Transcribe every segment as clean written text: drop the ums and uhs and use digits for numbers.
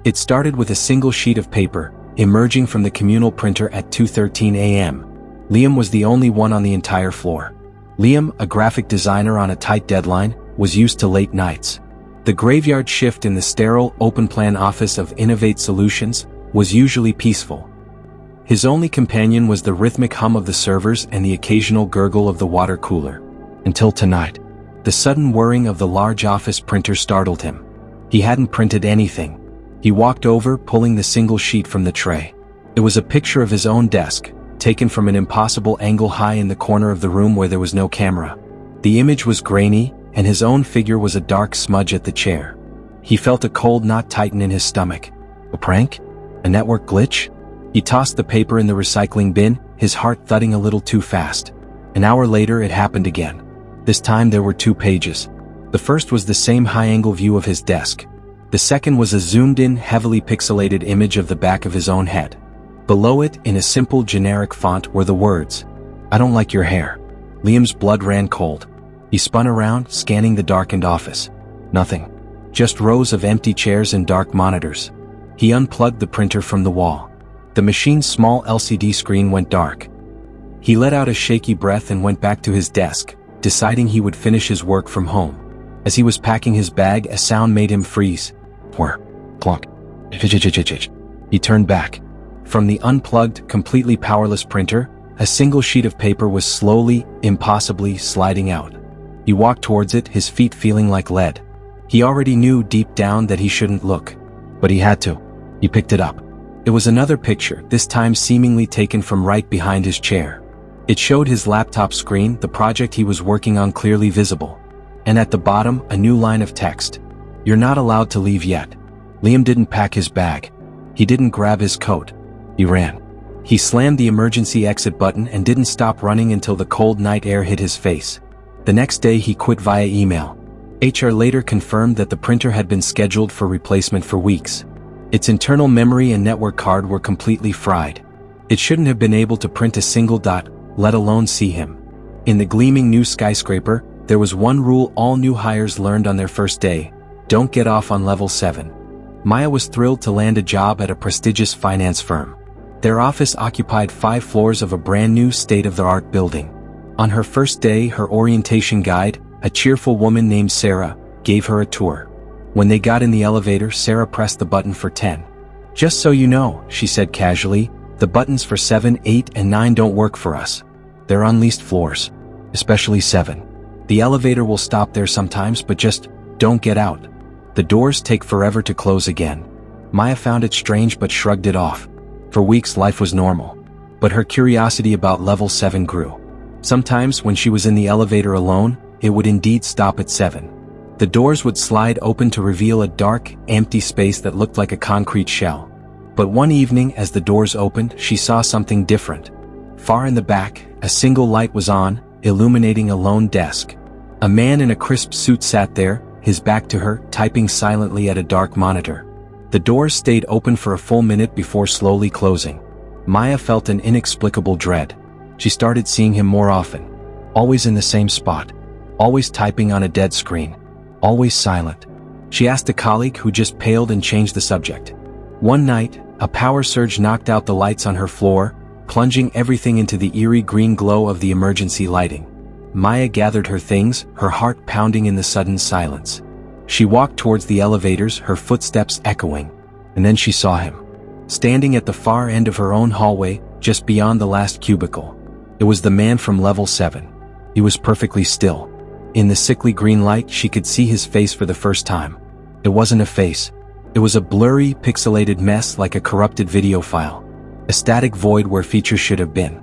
It started with a single sheet of paper, emerging from the communal printer at 2:13 a.m. Liam was the only one on the entire floor. Liam, a graphic designer on a tight deadline, was used to late nights. The graveyard shift in the sterile, open-plan office of Innovate Solutions was usually peaceful. His only companion was the rhythmic hum of the servers and the occasional gurgle of the water cooler. Until tonight. The sudden whirring of the large office printer startled him. He hadn't printed anything. He walked over, pulling the single sheet from the tray. It was a picture of his own desk, taken from an impossible angle high in the corner of the room where there was no camera. The image was grainy, and his own figure was a dark smudge at the chair. He felt a cold knot tighten in his stomach. A prank? A network glitch? He tossed the paper in the recycling bin, his heart thudding a little too fast. An hour later it happened again. This time there were 2 pages. The first was the same high-angle view of his desk. The second was a zoomed-in, heavily pixelated image of the back of his own head. Below it, in a simple, generic font, were the words, "I don't like your hair." Liam's blood ran cold. He spun around, scanning the darkened office. Nothing. Just rows of empty chairs and dark monitors. He unplugged the printer from the wall. The machine's small LCD screen went dark. He let out a shaky breath and went back to his desk, deciding he would finish his work from home. As he was packing his bag, a sound made him freeze. Whir. Clunk. He turned back. From the unplugged, completely powerless printer, a single sheet of paper was slowly, impossibly sliding out. He walked towards it, his feet feeling like lead. He already knew deep down that he shouldn't look. But he had to. He picked it up. It was another picture, this time seemingly taken from right behind his chair. It showed his laptop screen, the project he was working on clearly visible. And at the bottom, a new line of text. "You're not allowed to leave yet." Liam didn't pack his bag. He didn't grab his coat. He ran. He slammed the emergency exit button and didn't stop running until the cold night air hit his face. The next day he quit via email. HR later confirmed that the printer had been scheduled for replacement for weeks. Its internal memory and network card were completely fried. It shouldn't have been able to print a single dot, let alone see him. In the gleaming new skyscraper, there was one rule all new hires learned on their first day: don't get off on level 7. Maya was thrilled to land a job at a prestigious finance firm. Their office occupied 5 floors of a brand new state-of-the-art building. On her first day, her orientation guide, a cheerful woman named Sarah, gave her a tour. When they got in the elevator, Sarah pressed the button for 10. "Just so you know," she said casually, "the buttons for 7, 8, and 9 don't work for us. They're on leased floors. Especially 7. The elevator will stop there sometimes, but just don't get out. The doors take forever to close again." Maya found it strange but shrugged it off. For weeks life was normal. But her curiosity about level 7 grew. Sometimes when she was in the elevator alone, it would indeed stop at 7. The doors would slide open to reveal a dark, empty space that looked like a concrete shell. But one evening as the doors opened, she saw something different. Far in the back, a single light was on, illuminating a lone desk. A man in a crisp suit sat there, his back to her, typing silently at a dark monitor. The doors stayed open for a full minute before slowly closing. Maya felt an inexplicable dread. She started seeing him more often. Always in the same spot. Always typing on a dead screen. Always silent. She asked a colleague who just paled and changed the subject. One night, a power surge knocked out the lights on her floor, plunging everything into the eerie green glow of the emergency lighting. Maya gathered her things, her heart pounding in the sudden silence. She walked towards the elevators, her footsteps echoing. And then she saw him. Standing at the far end of her own hallway, just beyond the last cubicle. It was the man from level 7. He was perfectly still. In the sickly green light, she could see his face for the first time. It wasn't a face. It was a blurry, pixelated mess like a corrupted video file. A static void where features should have been.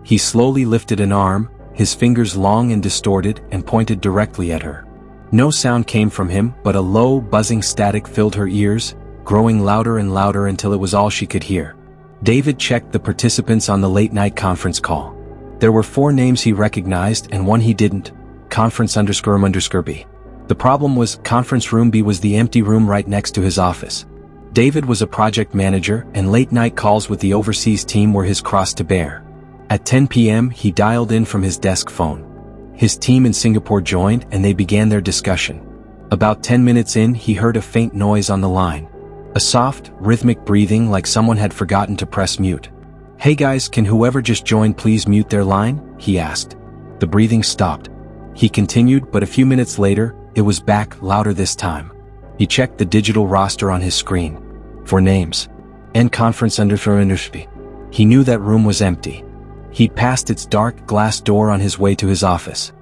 He slowly lifted an arm, his fingers long and distorted, and pointed directly at her. No sound came from him, but a low, buzzing static filled her ears, growing louder and louder until it was all she could hear. David checked the participants on the late-night conference call. There were 4 names he recognized and one he didn't. Conference_B. The problem was, Conference Room B was the empty room right next to his office. David was a project manager, and late-night calls with the overseas team were his cross to bear. At 10 p.m., he dialed in from his desk phone. His team in Singapore joined, and they began their discussion. About 10 minutes in, he heard a faint noise on the line. A soft, rhythmic breathing like someone had forgotten to press mute. "Hey guys, can whoever just joined please mute their line?" he asked. The breathing stopped. He continued, but a few minutes later, it was back, louder this time. He checked the digital roster on his screen. For names. End conference _. He knew that room was empty. He'd passed its dark glass door on his way to his office.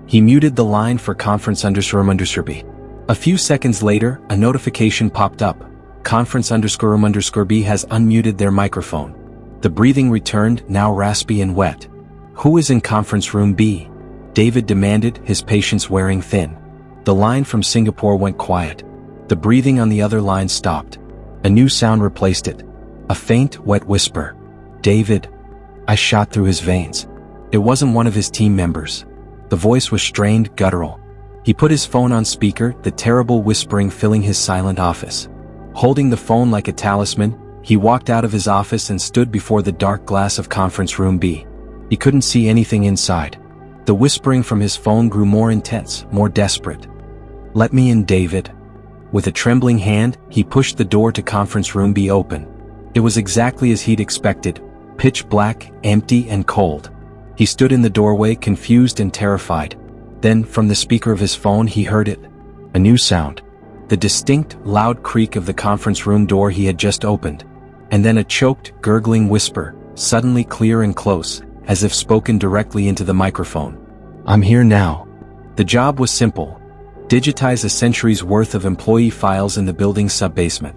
He muted the line for conference _B. A few seconds later, a notification popped up. Conference _B has unmuted their microphone. The breathing returned, now raspy and wet. "Who is in conference room B?" David demanded, his patience wearing thin. The line from Singapore went quiet. The breathing on the other line stopped. A new sound replaced it. A faint, wet whisper. "David." I shot through his veins. It wasn't one of his team members. The voice was strained, guttural. He put his phone on speaker, the terrible whispering filling his silent office. Holding the phone like a talisman, he walked out of his office and stood before the dark glass of conference room B. He couldn't see anything inside. The whispering from his phone grew more intense, more desperate. "Let me in, David." With a trembling hand, he pushed the door to conference room B open. It was exactly as he'd expected, pitch black, empty and cold. He stood in the doorway, confused and terrified. Then, from the speaker of his phone, he heard it. A new sound. The distinct, loud creak of the conference room door he had just opened. And then a choked, gurgling whisper, suddenly clear and close, as if spoken directly into the microphone. "I'm here now." The job was simple. Digitize a century's worth of employee files in the building's sub-basement.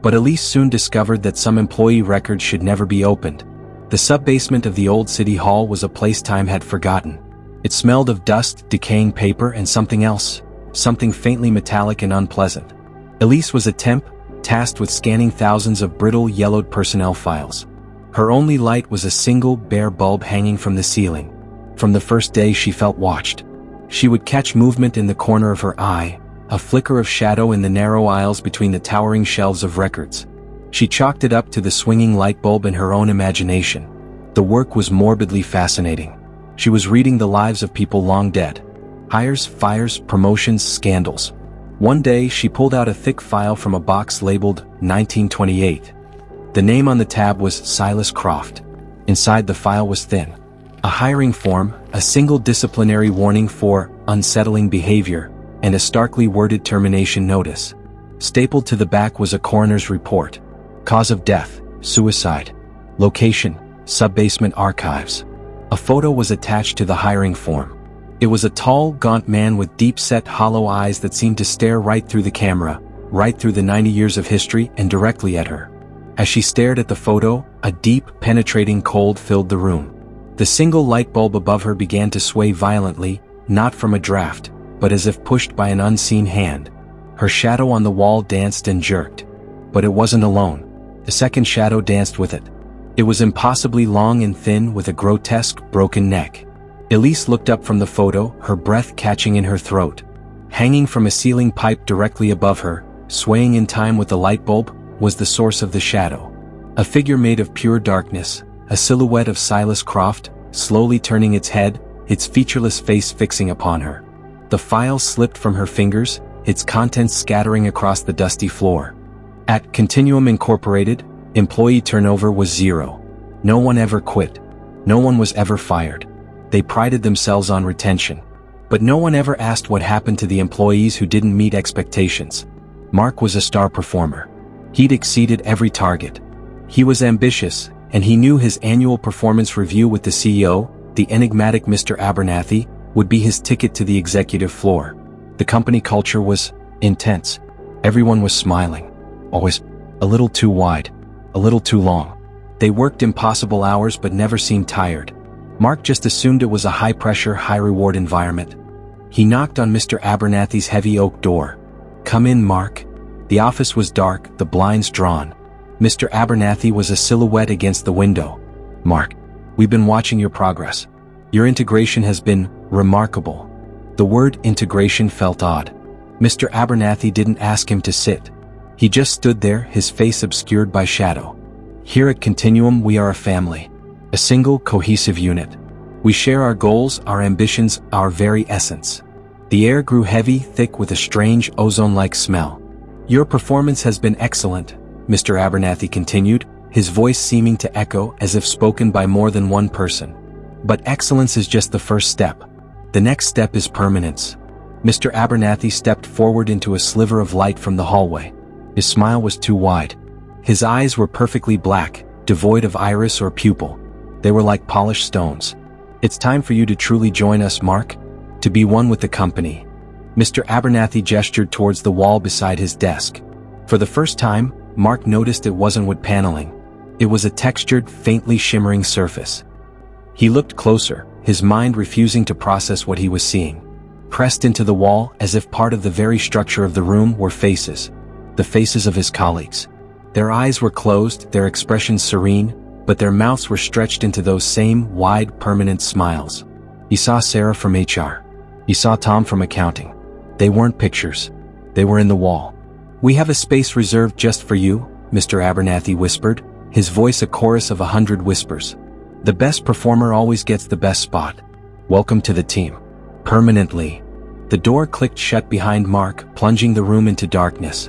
But Elise soon discovered that some employee records should never be opened. The sub-basement of the old city hall was a place time had forgotten. It smelled of dust, decaying paper and something else, something faintly metallic and unpleasant. Elise was a temp, tasked with scanning thousands of brittle, yellowed personnel files. Her only light was a single, bare bulb hanging from the ceiling. From the first day she felt watched. She would catch movement in the corner of her eye, a flicker of shadow in the narrow aisles between the towering shelves of records. She chalked it up to the swinging light bulb in her own imagination. The work was morbidly fascinating. She was reading the lives of people long dead. Hires, fires, promotions, scandals. One day she pulled out a thick file from a box labeled 1928. The name on the tab was Silas Croft. Inside the file was thin. A hiring form, a single disciplinary warning for unsettling behavior, and a starkly worded termination notice. Stapled to the back was a coroner's report. Cause of death, suicide. Location, sub-basement archives. A photo was attached to the hiring form. It was a tall, gaunt man with deep-set hollow eyes that seemed to stare right through the camera, right through the 90 years of history and directly at her. As she stared at the photo, a deep, penetrating cold filled the room. The single light bulb above her began to sway violently, not from a draft, but as if pushed by an unseen hand. Her shadow on the wall danced and jerked. But it wasn't alone. A second shadow danced with it. It was impossibly long and thin with a grotesque, broken neck. Elise looked up from the photo, her breath catching in her throat. Hanging from a ceiling pipe directly above her, swaying in time with the light bulb, was the source of the shadow. A figure made of pure darkness, a silhouette of Silas Croft, slowly turning its head, its featureless face fixing upon her. The file slipped from her fingers, its contents scattering across the dusty floor. At Continuum Incorporated, employee turnover was 0. No one ever quit. No one was ever fired. They prided themselves on retention. But no one ever asked what happened to the employees who didn't meet expectations. Mark was a star performer. He'd exceeded every target. He was ambitious, and he knew his annual performance review with the CEO, the enigmatic Mr. Abernathy, would be his ticket to the executive floor. The company culture was intense. Everyone was smiling. Always a little too wide, a little too long. They worked impossible hours but never seemed tired. Mark just assumed it was a high-pressure, high-reward environment. He knocked on Mr. Abernathy's heavy oak door. "Come in, Mark." The office was dark, the blinds drawn. Mr. Abernathy was a silhouette against the window. "Mark, we've been watching your progress. Your integration has been remarkable." The word integration felt odd. Mr. Abernathy didn't ask him to sit. He just stood there, his face obscured by shadow. "Here at Continuum we are a family. A single, cohesive unit. We share our goals, our ambitions, our very essence." The air grew heavy, thick with a strange, ozone-like smell. Your performance has been excellent, Mr. Abernathy continued, his voice seeming to echo as if spoken by more than one person. But excellence is just the first step. The next step is permanence. Mr. Abernathy stepped forward into a sliver of light from the hallway. His smile was too wide. His eyes were perfectly black, devoid of iris or pupil. They were like polished stones. It's time for you to truly join us, Mark. To be one with the company. Mr. Abernathy gestured towards the wall beside his desk. For the first time, Mark noticed it wasn't wood paneling. It was a textured, faintly shimmering surface. He looked closer, his mind refusing to process what he was seeing. Pressed into the wall, as if part of the very structure of the room, were faces. The faces of his colleagues. Their eyes were closed, their expressions serene, but their mouths were stretched into those same, wide, permanent smiles. He saw Sarah from HR. He saw Tom from accounting. They weren't pictures. They were in the wall. "We have a space reserved just for you," Mr. Abernathy whispered, his voice a chorus of 100 whispers. "The best performer always gets the best spot. Welcome to the team." Permanently. The door clicked shut behind Mark, plunging the room into darkness.